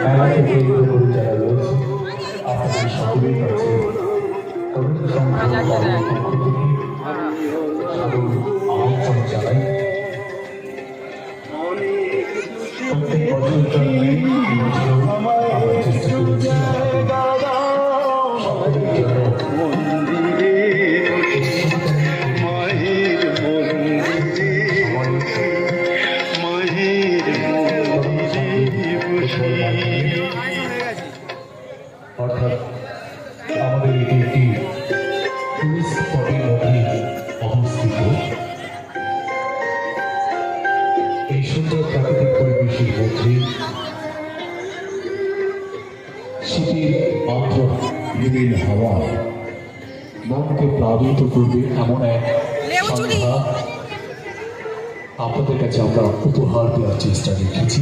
মেলা থেকে যারা রয়েছে আপনাদের সকলের কাছে তরুণ সংঘ বাবুর পক্ষ থেকে সাদর আমন্ত্রণ জানাই। প্রত্যেক বছর আমরা চেষ্টা করেছি সকলের জন্য অর্থাৎ আমাদের এটি একটি টুরিস্ট স্পটের মধ্যে অবস্থিত। এই সুন্দর প্রাকৃতিক পরিবেশের মধ্যে শীতের মাত্র নিবিড় হাওয়া মনকে প্লাবিত করবে এমন এক সন্ধ্যা আপনাদের কাছে আমরা উপহার দেওয়ার চেষ্টা রেখেছি।